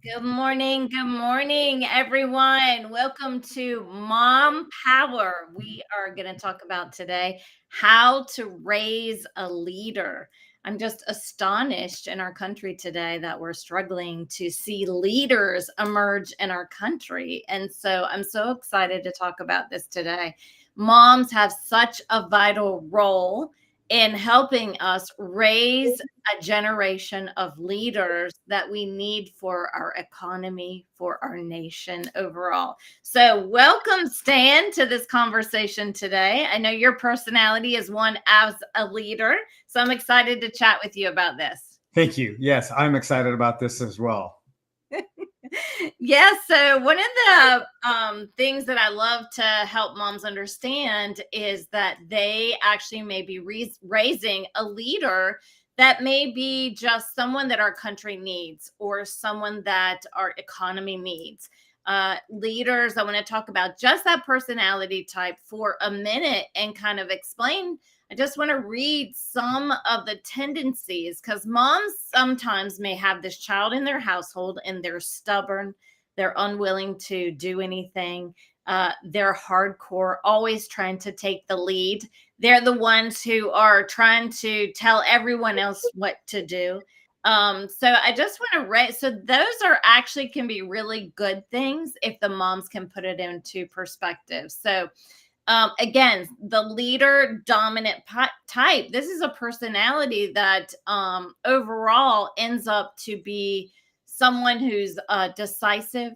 Good morning, everyone. Welcome to Mom Power. We are going to talk about today how to raise a leader. I'm just astonished in our country today that we're struggling to see leaders emerge in our country. And so I'm so excited to talk about this today. Moms have such a vital role in helping us raise a generation of leaders that we need for our economy, for our nation overall. So, welcome, Stan, to this conversation today. I know your personality is one as a leader, so I'm excited to chat with you about this. Thank you. Yes, I'm excited about this as well. Yeah, so one of the things that I love to help moms understand is that they actually may be raising a leader that may be just someone that our country needs or someone that our economy needs. Leaders, I want to talk about just that personality type for a minute and kind of explain. I just want to read some of the tendencies because moms sometimes may have this child in their household and they're stubborn, they're unwilling to do anything. They're hardcore, always trying to take the lead. They're the ones who are trying to tell everyone else what to do. So I just want to raise. So those are actually can be really good things if the moms can put it into perspective. So again, the leader dominant type, this is a personality that overall ends up to be someone who's decisive,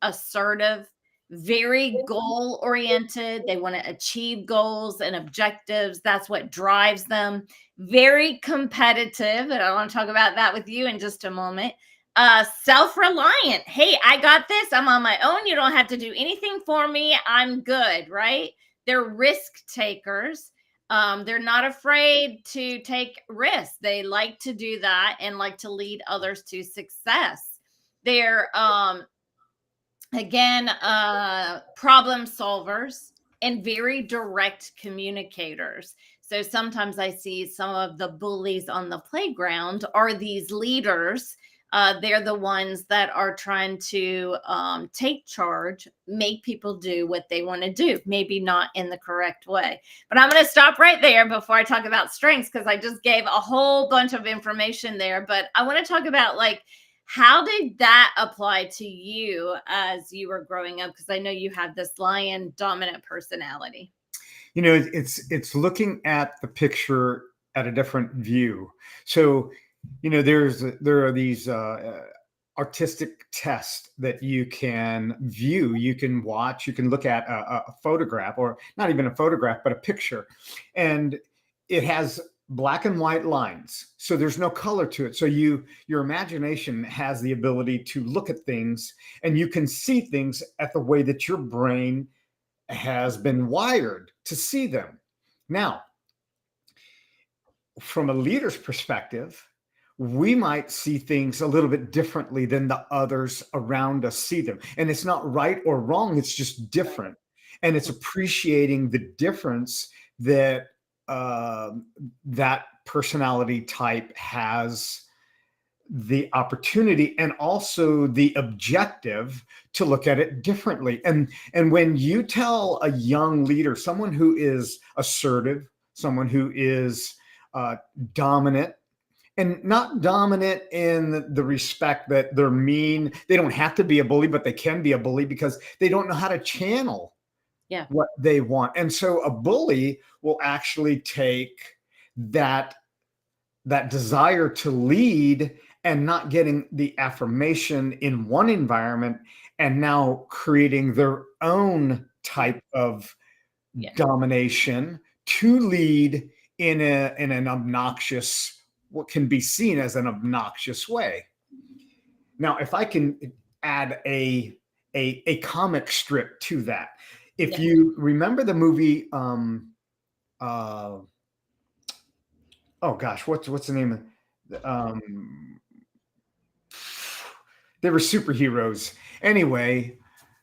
assertive, very goal oriented. They want to achieve goals and objectives. That's what drives them. Very competitive, and I want to talk about that with you in just a moment. Self-reliant. Hey, I got this. I'm on my own. You don't have to do anything for me. I'm good, right? They're risk takers. They're not afraid to take risks. They like to do that and like to lead others to success. They're again problem solvers and very direct communicators. So sometimes I see some of the bullies on the playground are these leaders. They're the ones that are trying to take charge, make people do what they want to do, maybe not in the correct way. But I'm going to stop right there before I talk about strengths because I just gave a whole bunch of information there. But I want to talk about like, how did that apply to you as you were growing up? Because I know you have this lion dominant personality. It's looking at the picture at a different view. So, there are these artistic tests that you can view, you can watch, you can look at a photograph, or not even a photograph, but a picture, and it has black and white lines, so there's no color to it. So your imagination has the ability to look at things, and you can see things at the way that your brain has been wired to see them. Now, from a leader's perspective, we might see things a little bit differently than the others around us see them. And it's not right or wrong, it's just different. And it's appreciating the difference that that personality type has the opportunity and also the objective to look at it differently. And when you tell a young leader, someone who is assertive, someone who is dominant, and not dominant in the respect that they're mean, they don't have to be a bully, but they can be a bully because they don't know how to channel what they want. And so a bully will actually take that desire to lead and not getting the affirmation in one environment, and now creating their own type of domination to lead in an obnoxious, what can be seen as an obnoxious way. Now, if I can add a comic strip to that, if you remember the movie, oh gosh, what's the name of they were superheroes. Anyway,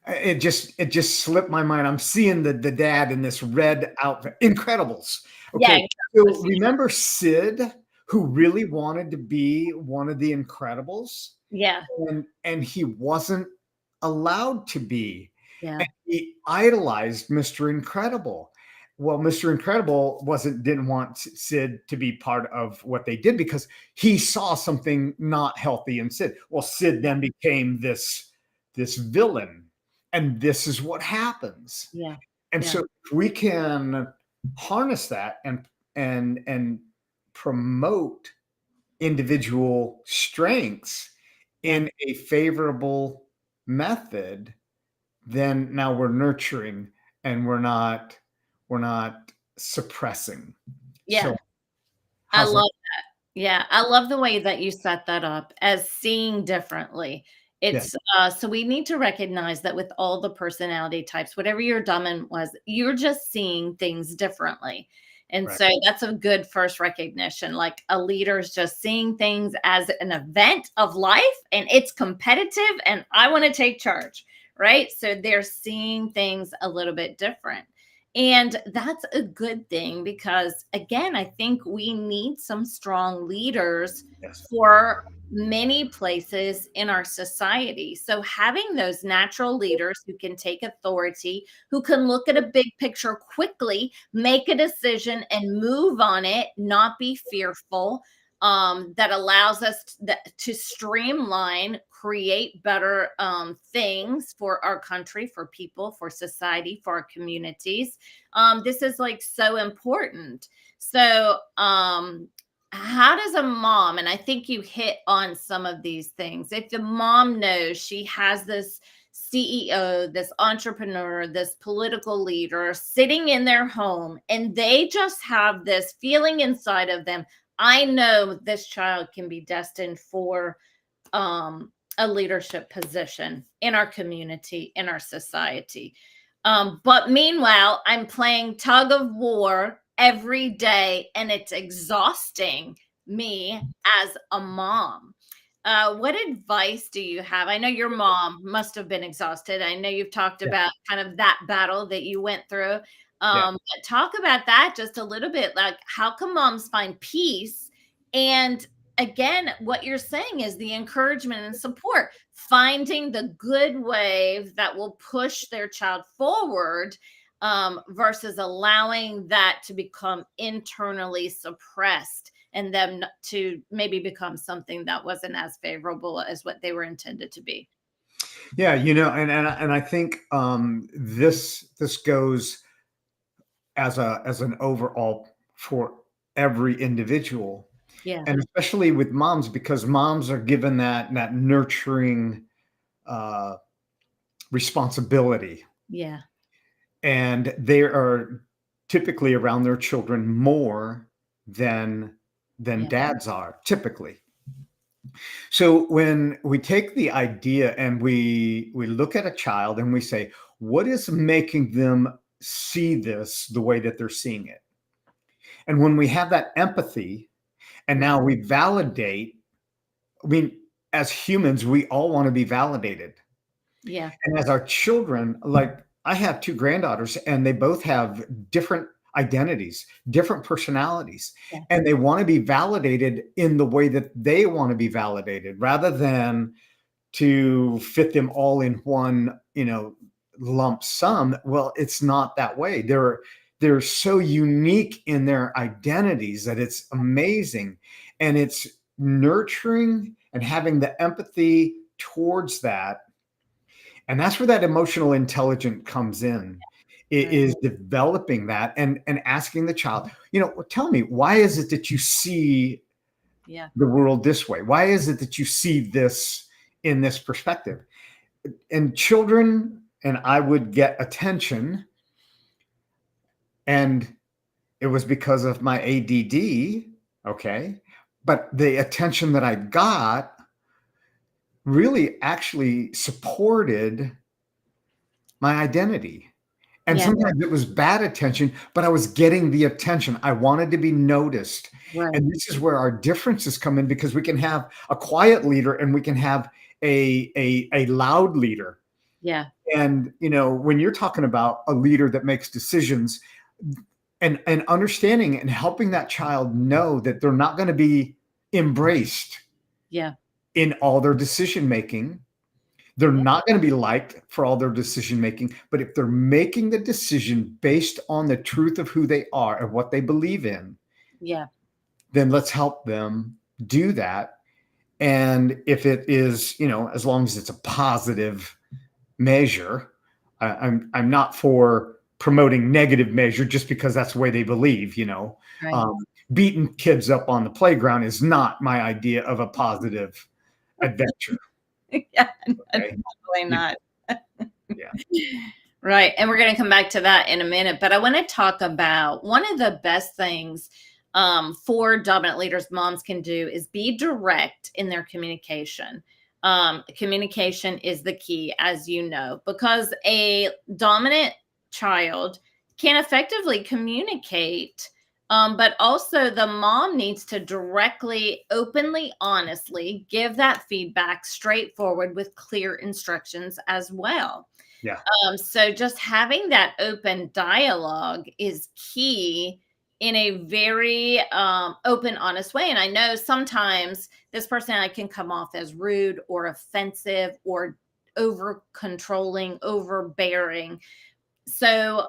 it just slipped my mind. I'm seeing the dad in this red outfit. Incredibles. Okay. So remember Sid, who really wanted to be one of the Incredibles? Yeah. and he wasn't allowed to be. Yeah. And he idolized Mr. Incredible. Well, Mr. Incredible didn't want Sid to be part of what they did because he saw something not healthy in Sid. Well, Sid Yeah. then became this villain, and this is what happens. Yeah. And Yeah. so we can harness that and promote individual strengths Yeah. in a favorable method, then now we're nurturing and we're not suppressing. Yeah. So I how's that? love Yeah, I love the way that you set that up as seeing differently. Yeah, So we need to recognize that with all the personality types, whatever your dominant was, you're just seeing things differently. And right. so that's a good first recognition. Like a leader is just seeing things as an event of life and it's competitive and I want to take charge, right? So they're seeing things a little bit different. And that's a good thing because, again, I think we need some strong leaders Yes. for many places in our society. So, having those natural leaders who can take authority, who can look at a big picture quickly, make a decision and move on it, not be fearful, that allows us to streamline, create better things for our country, for people, for society, for our communities. This is like so important. So, how does a mom, and I think you hit on some of these things, if the mom knows she has this CEO, this entrepreneur, this political leader sitting in their home, and they just have this feeling inside of them, I know this child can be destined for a leadership position in our community, in our society. But meanwhile, I'm playing tug of war every day and it's exhausting me as a mom. What advice do you have? I know your mom must have been exhausted. I know you've talked Yeah. about kind of that battle that you went through. Yeah. But talk about that just a little bit. Like, how can moms find peace? And again, what you're saying is the encouragement and support, finding the good wave that will push their child forward, versus allowing that to become internally suppressed and them to maybe become something that wasn't as favorable as what they were intended to be. Yeah, and I think this goes as an overall for every individual, Yeah. and especially with moms because moms are given that nurturing uh, responsibility, Yeah. and they are typically around their children more than Yeah. dads are typically. So when we take the idea and we look at a child and we say, what is making them see this the way that they're seeing it? And when we have that empathy and Yeah. now we validate, I mean, as humans, we all want to be validated. Yeah. And as our children, like I have two granddaughters and they both have different identities, different personalities, Yeah. and they want to be validated in the way that they want to be validated rather than to fit them all in one, lump sum. Well, it's not that way. They're so unique in their identities that it's amazing. And it's nurturing and having the empathy towards that. And that's where that emotional intelligence comes in. It Right. is developing that and asking the child, tell me, why is it that you see Yeah. the world this way? Why is it that you see this in this perspective? And children, and I would get attention, and it was because of my ADD, okay? But the attention that I got really actually supported my identity. And Yeah. sometimes it was bad attention, but I was getting the attention. I wanted to be noticed. Right. And this is where our differences come in because we can have a quiet leader and we can have a loud leader. Yeah. And when you're talking about a leader that makes decisions and understanding and helping that child know that they're not going to be embraced Yeah. in all their decision making. They're Yeah. not going to be liked for all their decision making, but if they're making the decision based on the truth of who they are and what they believe in, Yeah. then let's help them do that. And if it is, as long as it's a positive measure, I'm not for promoting negative measure just because that's the way they believe. Right. Beating kids up on the playground is not my idea of a positive adventure. Yeah. Okay. Definitely You not. Yeah. Right. And we're going to come back to that in a minute. But I want to talk about one of the best things for dominant leaders moms can do is be direct in their communication. Communication is the key, as you know, because a dominant child can effectively communicate. But also, the mom needs to directly, openly, honestly give that feedback straightforward with clear instructions as well. Yeah. So just having that open dialogue is key in a very open, honest way. And I know sometimes this personality can come off as rude or offensive or over controlling, overbearing. So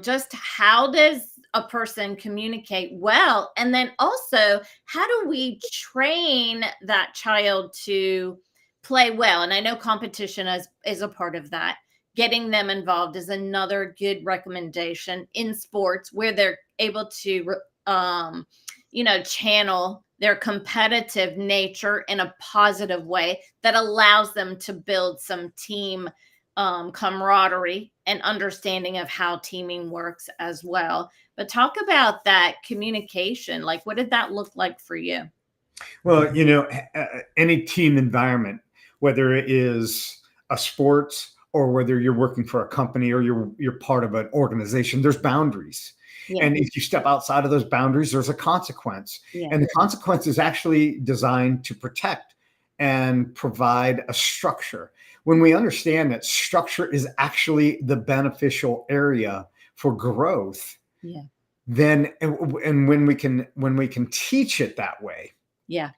just how does a person communicate well? And then also, how do we train that child to play well? And I know competition is a part of that. Getting them involved is another good recommendation in sports where they're able to channel their competitive nature in a positive way that allows them to build some team camaraderie and understanding of how teaming works as well. But talk about that communication. Like, what did that look like for you? Well, any team environment, whether it is a sports or whether you're working for a company or you're part of an organization, there's boundaries. Yeah, And if you step outside of those boundaries, there's a consequence. yeah, And the consequence is actually designed to protect and provide a structure. When we understand that structure is actually the beneficial area for growth, yeah, then and when we can teach it that way, yeah,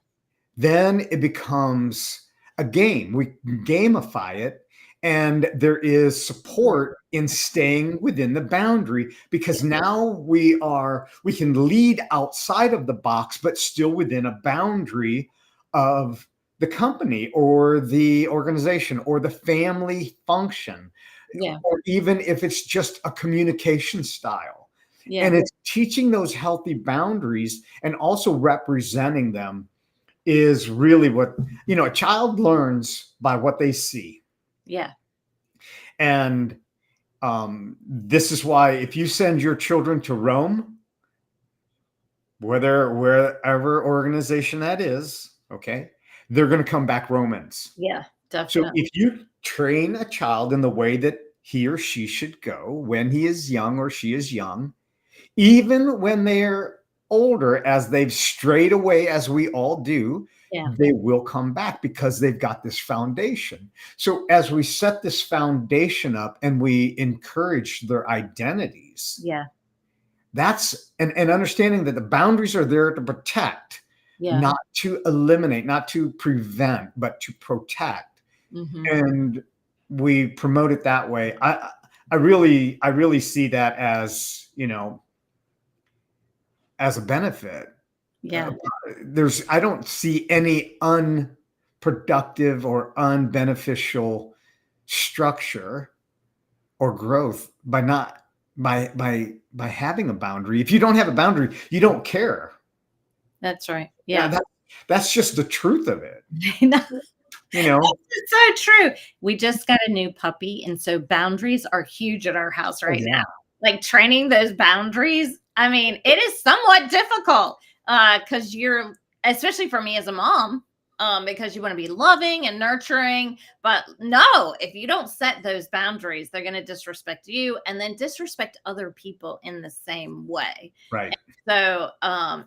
then it becomes a game. We gamify it, and there is yeah, support in staying within the boundary yeah, because now we can lead outside of the box, but still within a boundary of the company or the organization or the family function, yeah, or even if it's just a communication style. And yeah, it's teaching those healthy boundaries and also representing them is really what a child learns by what they see. yeah, And this is why if you send your children to Rome, wherever organization that is, okay, they're going to come back Romans. yeah, So definitely. if you train a child in the way that he or she should go when he is young or she is young, even when they're older, as they've strayed away, as we all do, Yeah, they will come back because they've got this foundation. So as we set this foundation up and we encourage their identities, yeah, that's and understanding that the boundaries are there to protect, yeah. not to eliminate, not to prevent, but to protect. Hmm. And we promote it that way. I really see that as a benefit. Uh, Yeah, I don't see any unproductive or unbeneficial structure or growth by having a boundary. If you don't have a boundary, you don't care. that's right. Yeah, Yeah. that's just the truth of it. No, You know. it's so true. We just got a new puppy, and so boundaries are huge at our house Oh right now. yeah. Like training those boundaries, I mean, it is somewhat difficult because you're, especially for me as a mom, because you want to be loving and nurturing. But no, if you don't set those boundaries, they're going to disrespect you and then disrespect other people in the same way. Right. So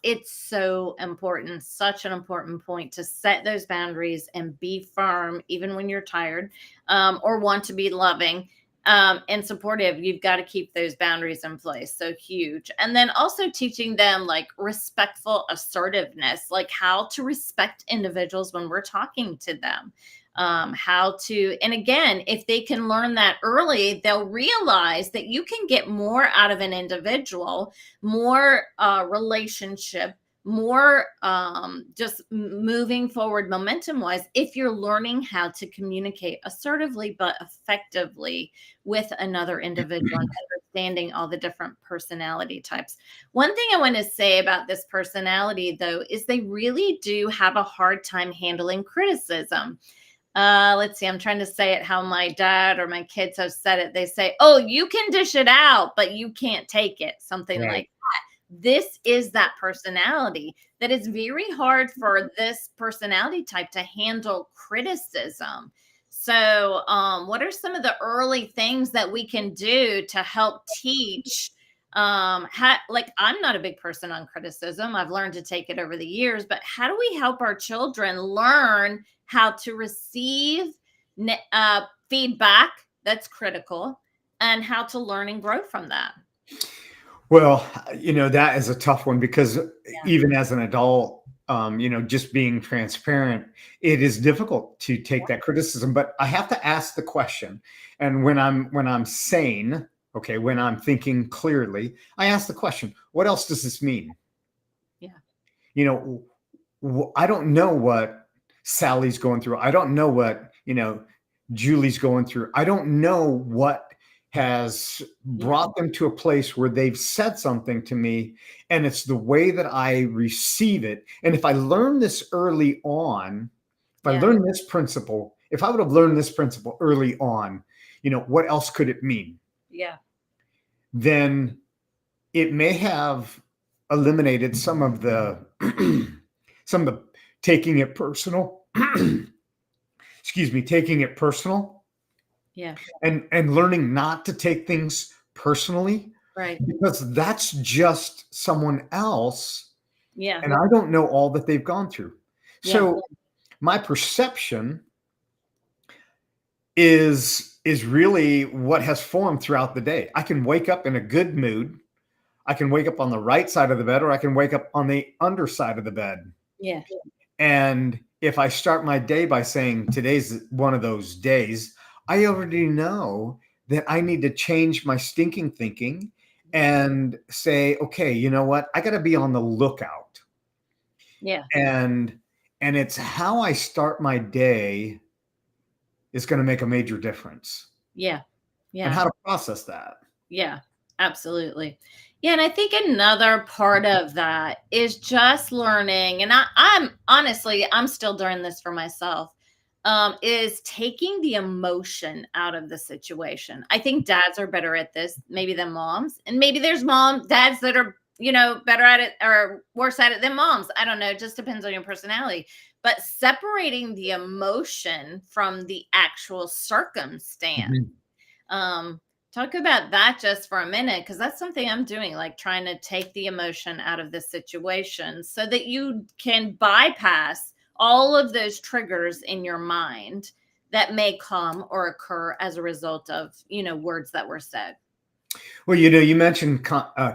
it's so important, such an important point to set those boundaries and be firm, even when you're tired or want to be loving. and supportive, you've got to keep those boundaries in place. So huge. And then also teaching them like respectful assertiveness, like how to respect individuals when we're talking to them. How to, and again, if they can learn that early, they'll realize that you can get more out of an individual, more relationship, more just moving forward momentum wise, if you're learning how to communicate assertively but effectively with another individual and understanding all the different personality types. One thing I want to say about this personality, though, is they really do have a hard time handling criticism. Let's see, I'm trying to say it how my dad or my kids have said it. They say, oh, you can dish it out, but you can't take it. Something Right. like this is that personality that is very hard for this personality type to handle criticism. So, what are some of the early things that we can do to help teach? Like, I'm not a big person on criticism. I've learned to take it over the years, but how do we help our children learn how to receive feedback that's critical and how to learn and grow from that? Well, that is a tough one because Yeah. even as an adult, just being transparent, it is difficult to take that criticism. But I have to ask the question, and when I'm sane, okay, when I'm thinking clearly, I ask the question: what else does this mean? Yeah. You know, I don't know what Sally's going through. I don't know what, Julie's going through. I don't know what has Yeah. brought them to a place where they've said something to me, and it's the way that I receive it. And if I learn this early on, if I Yeah. learn this principle, if I would have learned this principle early on, what else could it mean? Yeah. Then it may have eliminated some of the some of the taking it personal. Excuse me, taking it personal Yeah. and learning not to take things personally, Right. because that's just someone else, Yeah. and I don't know all that they've gone through. Yeah. So my perception is really what has formed throughout the day. I can wake up in a good mood. I can wake up on the right side of the bed, or I can wake up on the underside of the bed. Yeah. And if I start my day by saying today's one of those days, I already know that I need to change my stinking thinking and say, okay, you know what? I got to be on the lookout. Yeah. And it's how I start my day is going to make a major difference. Yeah. And Yeah. how to process that. Yeah. Absolutely. Yeah. And I think another part of that is just learning. And I'm honestly, I'm still doing this for myself. Is taking the emotion out of the situation. I think dads are better at this, maybe than moms. And maybe there's dads that are, better at it or worse at it than moms. I don't know. It just depends on your personality. But separating the emotion from the actual circumstance. Mhm. Talk about that just for a minute, because that's something I'm doing, like trying to take the emotion out of the situation so that you can bypass all of those triggers in your mind that may come or occur as a result of, words that were said. Well, you mentioned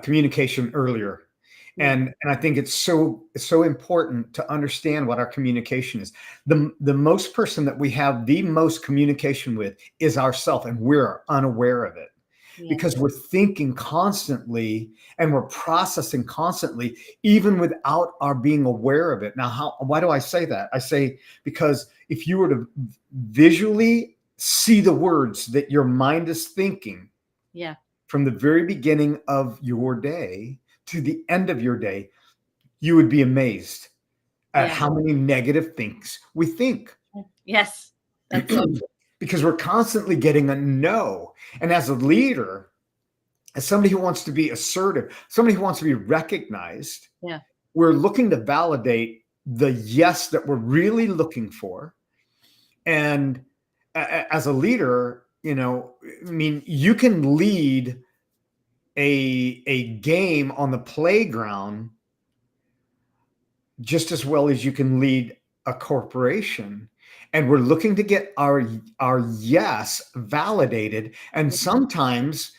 communication earlier, Yeah. and I think it's so important to understand what our communication is. The most person that we have the most communication with is ourself, and we're unaware of it Yeah. because we're thinking constantly and we're processing constantly, even without our being aware of it. Now, why do I say that? I say because if you were to visually see the words that your mind is thinking Yeah. from the very beginning of your day to the end of your day, you would be amazed at Yeah. how many negative things we think. Yes. That's so Because we're constantly getting a no. And as a leader, as somebody who wants to be assertive, somebody who wants to be recognized, yeah. we're looking to validate the yes that we're really looking for. And as a leader, I mean, you can lead a game on the playground just as well as you can lead a corporation. and we're looking to get our yes validated. And sometimes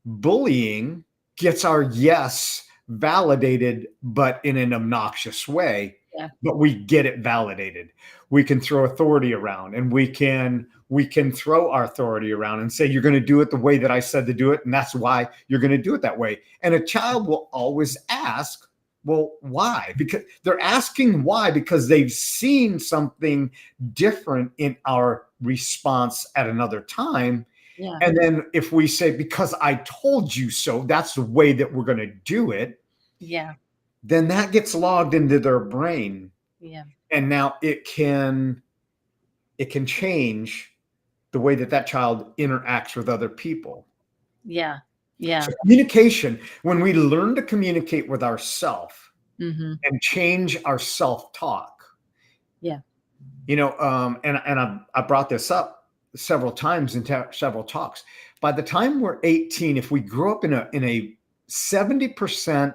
bullying gets our yes validated, but in an obnoxious way. Yeah. But we get it validated. We can throw authority around, and we can throw our authority around and say, you're going to do it the way that I said to do it, and that's why you're going to do it that way. And a child will always ask, well, why? Because they're asking why, because they've seen something different in our response at another time. Yeah. And then if we say, because I told you so, that's the way that we're going to do it, Yeah. then that gets logged into their brain. Yeah. And now it can change the way that that child interacts with other people. Yeah. Yeah. So communication, when we learn to communicate with ourselves Mm-hmm. and change our self-talk, Yeah. And I brought this up several times in several talks. By the time we're 18, if we grew up in a 70%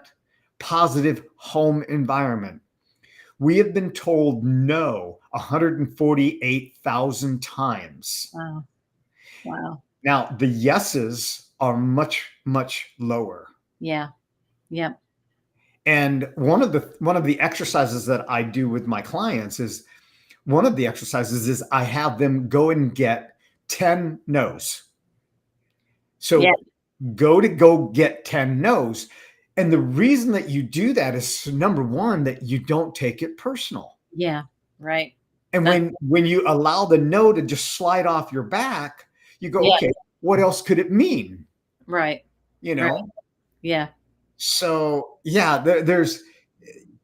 positive home environment, we have been told no 148,000 times. Wow. Wow. Now, the yeses are much, much lower. Yeah. Yep. And one of the exercises that I do with my clients is I have them go and get 10 no's. So Yeah. go get 10 no's. And the reason that you do that is, number one, that you don't take it personal. Yeah. Right. And when you allow the no to just slide off your back, you go, Yeah. okay, what else could it mean? Right. Right. Yeah. So yeah, there's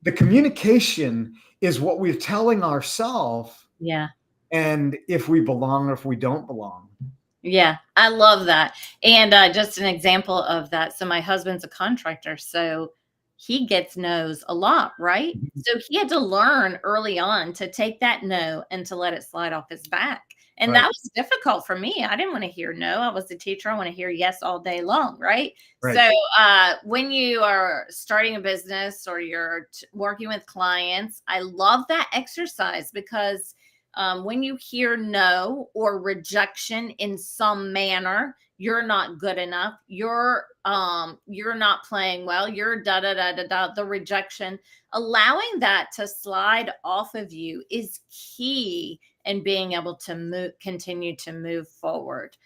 the communication is what we're telling ourselves, Yeah. and if we belong or if we don't belong. Yeah, I love that. And just an example of that. So my husband's a contractor, so he gets no's a lot, right? So he had to learn early on to take that no and to let it slide off his back. And Right. that was difficult for me. I didn't want to hear no. I was the teacher. I want to hear yes all day long, right? Right. So when you are starting a business or you're working with clients, I love that exercise because when you hear no or rejection in some manner, you're not good enough. You're not playing well. You're da da da da da. The rejection, allowing that to slide off of you is key in being able to continue to move forward.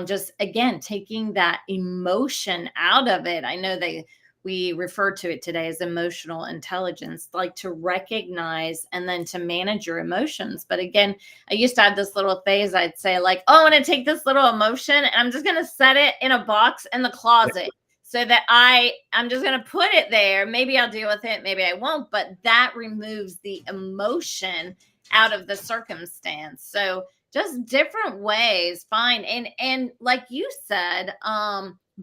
Just again, taking that emotion out of it. I know we refer to it today as emotional intelligence, like to recognize and then to manage your emotions. But again, I used to have this little phase. I'd say like, oh, I'm going to take this little emotion and I'm just going to set it in a box in the closet so that I'm just going to put it there. Maybe I'll deal with it. Maybe I won't. But that removes the emotion out of the circumstance. So just different ways, fine. And like you said,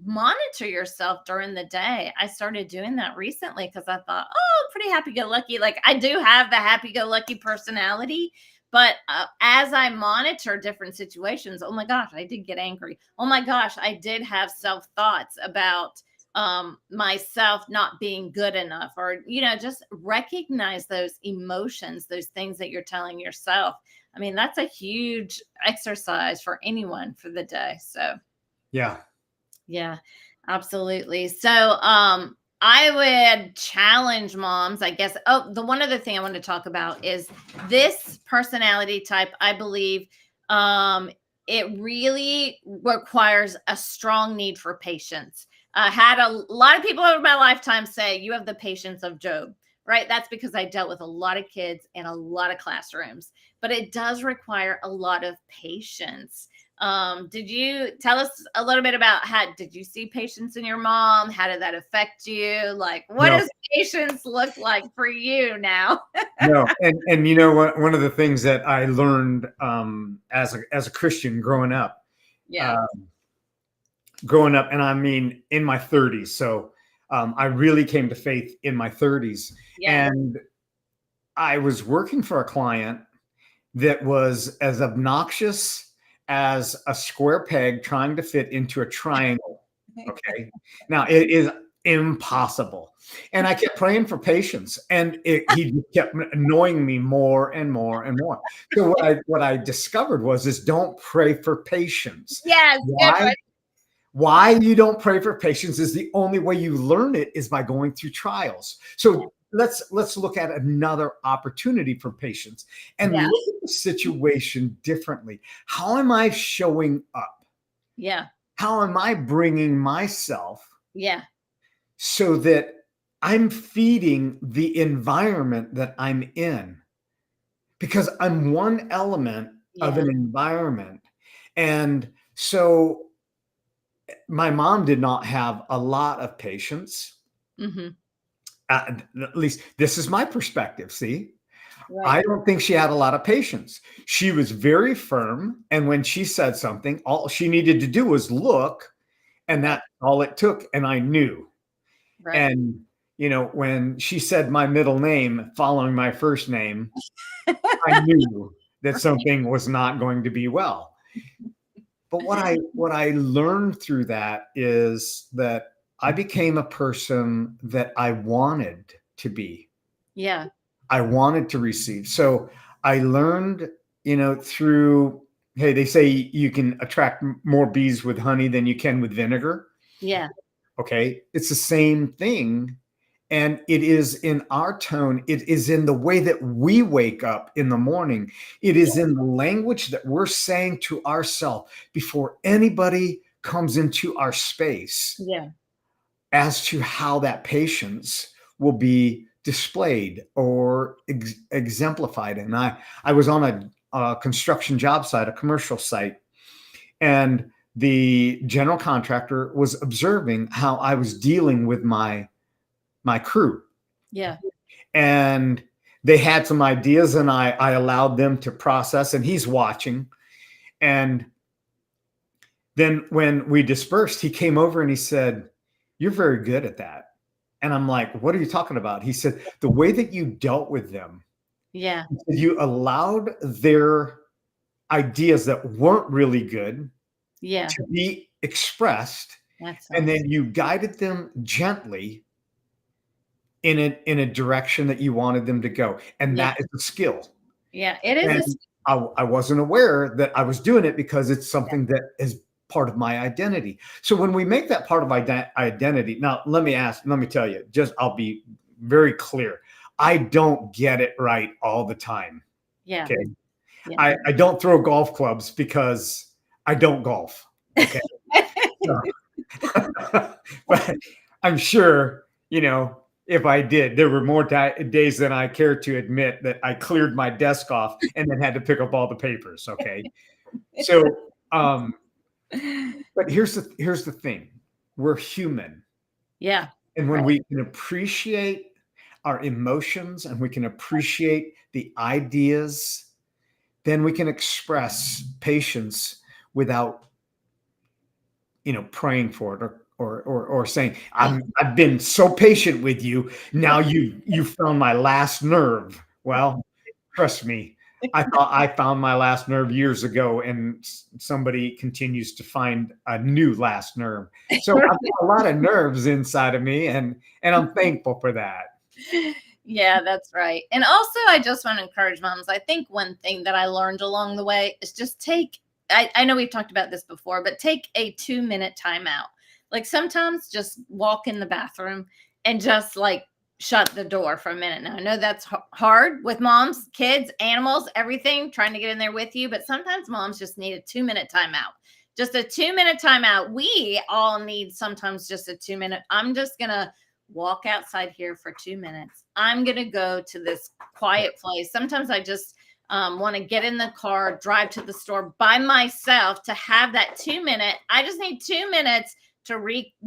monitor yourself during the day. I started doing that recently because I thought, oh, pretty happy-go-lucky. Like I do have the happy-go-lucky personality, but as I monitor different situations, oh my gosh, I did get angry. Oh my gosh, I did have self-thoughts about myself not being good enough, or just recognize those emotions, those things that you're telling yourself. I mean, that's a huge exercise for anyone for the day. So yeah, absolutely. So, I would challenge moms, I guess. Oh, the one other thing I want to talk about is this personality type. I believe, it really requires a strong need for patience. I had a lot of people over my lifetime say, you have the patience of Job, right? That's because I dealt with a lot of kids in a lot of classrooms, but it does require a lot of patience. Did you tell us a little bit about did you see patience in your mom? How did that affect you? Like, what No. does patience look like for you now? No, and you know what? One of the things that I learned as a Christian Yeah. Growing up, and I mean in my 30s. So I really came to faith in my 30s, Yeah. and I was working for a client that was as obnoxious as a square peg trying to fit into a triangle. Okay, now impossible. And I kept praying for patience, and he kept annoying me more and more and more. So what I discovered is don't pray for patience. Yes, good Why? one. Why you don't pray for patience is the only way you learn it is by going through trials. So let's look at another opportunity for patience and Yeah. look at the situation differently. How am I showing up? Yeah. How am I bringing myself Yeah. so that I'm feeding the environment that I'm in? Because I'm one element of Yeah. an environment. And so my mom did not have a lot of patience. Hmm. At least this is my perspective. See, Right. I don't think she had a lot of patience. She was very firm. And when she said something, all she needed to do was look, and Right. that's all it took. And I knew. Right. And, when she said my middle name following my first name, I knew that something was not going to be well. But what I learned through that is that I became a person that I wanted to be. Yeah. I wanted to receive. So I learned, through, hey, they say you can attract more bees with honey than you can with vinegar. Yeah. Okay. It's the same thing. And it is in our tone, it is in the way that we wake up in the morning, it is in the language that we're saying to ourselves before anybody comes into our space Yeah. as to how that patience will be displayed or exemplified. And I was on a construction job site, a commercial site, and the general contractor was observing how I was dealing with my crew, Yeah. and they had some ideas, and I allowed them to process, and he's watching. And then when we dispersed, he came over and he said, "You're very good at that." And I'm like, "What are you talking about?" He said, "The way that you dealt with them, Yeah. you allowed their ideas that weren't really good Yeah. to be expressed, That's and awesome. then you guided them gently in a direction that you wanted them to go. And Yeah. that is a skill." Yeah. It is And I wasn't aware that I was doing it because it's something that is part of my identity. So when we make that part of identity, now let me tell you, just I'll be very clear. I don't get it right all the time. yeah. Okay. Yeah. I don't throw golf clubs because I don't golf. Okay. So, but I'm sure, if I did, there were more days than I care to admit that I cleared my desk off and then had to pick up all the papers. Okay. So, um, but here's the thing. We're human. Yeah. And when Right. we can appreciate our emotions and we can appreciate the ideas, then we can express patience without praying for it, or saying, Yeah. I've been so patient with you. Now you found my last nerve. Well, trust me, I thought I found my last nerve years ago, and somebody continues to find a new last nerve. So I've got a lot of nerves inside of me, and I'm thankful for that. Yeah, that's right. And also, I just want to encourage moms. I think one thing that I learned along the way is just I know we've talked about this before, but take a 2-minute timeout. Like sometimes just walk in the bathroom and just like shut the door for a minute. Now, I know that's hard with moms, kids, animals, everything, trying to get in there with you, but sometimes moms just need a 2-minute timeout. Just a 2-minute timeout. We all need sometimes just a 2-minute. I'm just going to walk outside here for 2 minutes. I'm going to go to this quiet place. Sometimes I just want to get in the car, drive to the store by myself to have that 2 minute. I just need 2 minutes to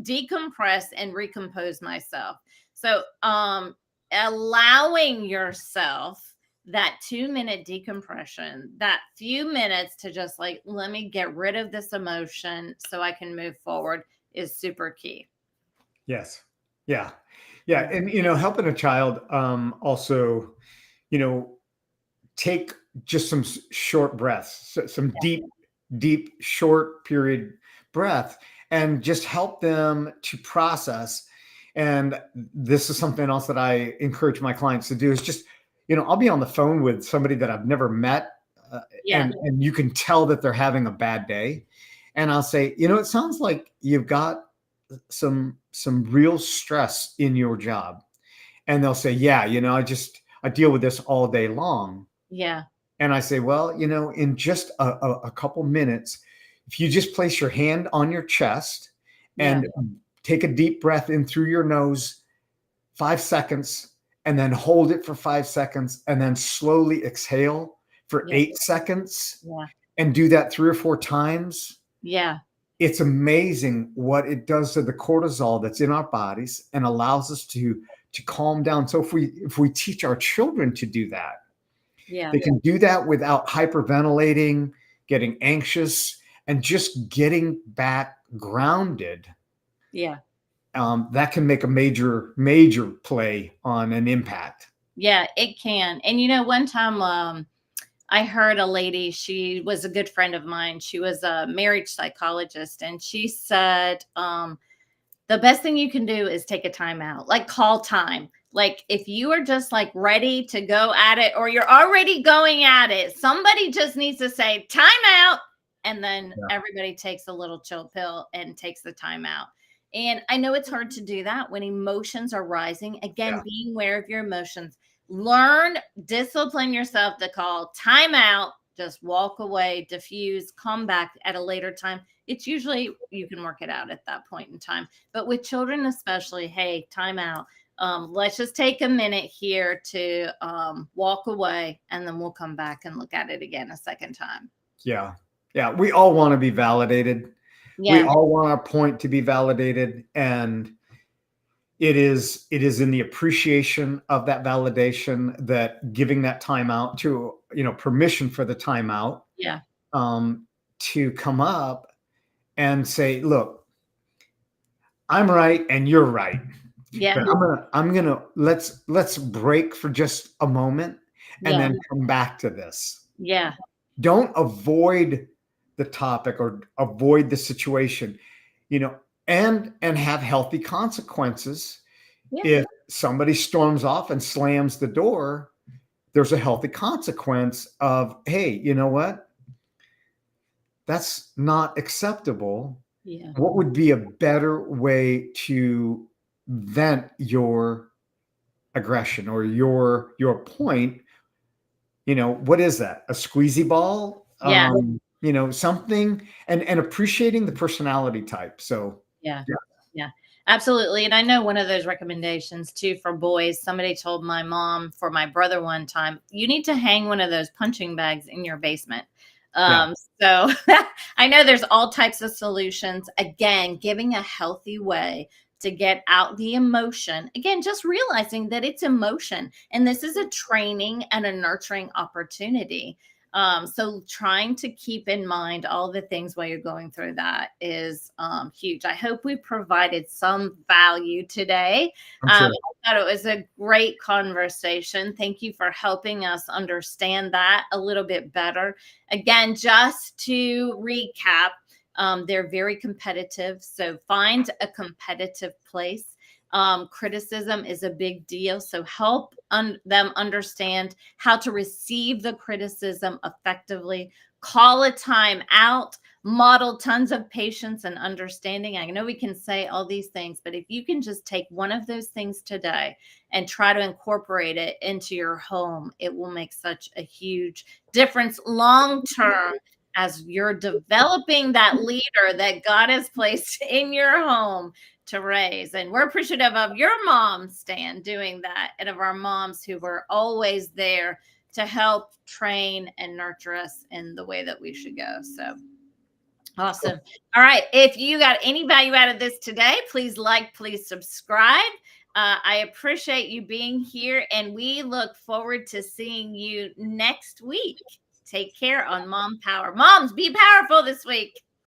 decompress and recompose myself. So, allowing yourself that 2-minute decompression, that few minutes to just like, let me get rid of this emotion so I can move forward is super key. Yes. Yeah. Yeah. And helping a child, also, you know, take just some short breaths, some deep, short period breath, and just help them to process. And this is something else that I encourage my clients to do is just, I'll be on the phone with somebody that I've never met, Yeah. and you can tell that they're having a bad day. And I'll say, it sounds like you've got some real stress in your job. And they'll say, yeah, I deal with this all day long. Yeah. And I say, well, in just a couple minutes, if you just place your hand on your chest Yeah. and take a deep breath in through your nose, 5 seconds, and then hold it for 5 seconds, and then slowly exhale for Yeah. 8 seconds, Yeah. and do that 3 or 4 times. Yeah. It's amazing what it does to the cortisol that's in our bodies and allows us to calm down. So if we teach our children to do that, Yeah. they can do that without hyperventilating, getting anxious, and just getting back grounded. Yeah. That can make a major play on an impact. Yeah, it can. And one time I heard a lady, she was a good friend of mine. She was a marriage psychologist, and she said, the best thing you can do is take a time out, like call time. Like if you are just like ready to go at it, or you're already going at it, somebody just needs to say time out. And then Yeah. everybody takes a little chill pill and takes the time out. And I know it's hard to do that when emotions are rising. Again, Yeah. being aware of your emotions. Learn, discipline yourself to call time out, just walk away, diffuse, come back at a later time. It's usually you can work it out at that point in time. But with children, especially, hey, time out. Let's just take a minute here to walk away, and then we'll come back and look at it again a second time. Yeah. Yeah. We all want to be validated. We Yeah. all want our point to be validated. And it is in the appreciation of that validation that giving that time out to, permission for the timeout, Yeah. to come up and say, look, I'm right and you're right. Yeah. But I'm gonna let's break for just a moment and Yeah. then come back to this. Yeah. Don't avoid the topic or avoid the situation, you know, and have healthy consequences. Yeah. If somebody storms off and slams the door, there's a healthy consequence of, hey, you know what? That's not acceptable. Yeah. What would be a better way to vent your aggression or your point? What is that? A squeezy ball? Yeah. Something, and appreciating the personality type. So Yeah. yeah. Yeah. Absolutely. And I know one of those recommendations too for boys, somebody told my mom for my brother one time, you need to hang one of those punching bags in your basement. Yeah. So I know there's all types of solutions. Again, giving a healthy way to get out the emotion. Again, just realizing that it's emotion and this is a training and a nurturing opportunity. So trying to keep in mind all the things while you're going through that is huge. I hope we provided some value today. I'm sure. I thought it was a great conversation. Thank you for helping us understand that a little bit better. Again, just to recap, they're very competitive. So find a competitive place. Criticism is a big deal. So help them understand how to receive the criticism effectively, call a time out, model tons of patience and understanding. I know we can say all these things, but if you can just take one of those things today and try to incorporate it into your home, it will make such a huge difference long term as you're developing that leader that God has placed in your home to raise. And we're appreciative of your mom, Stan, doing that, and of our moms who were always there to help train and nurture us in the way that we should go. So awesome. All right. If you got any value out of this today, please like, please subscribe. I appreciate you being here, and we look forward to seeing you next week. Take care on Mom Power. Moms, be powerful this week.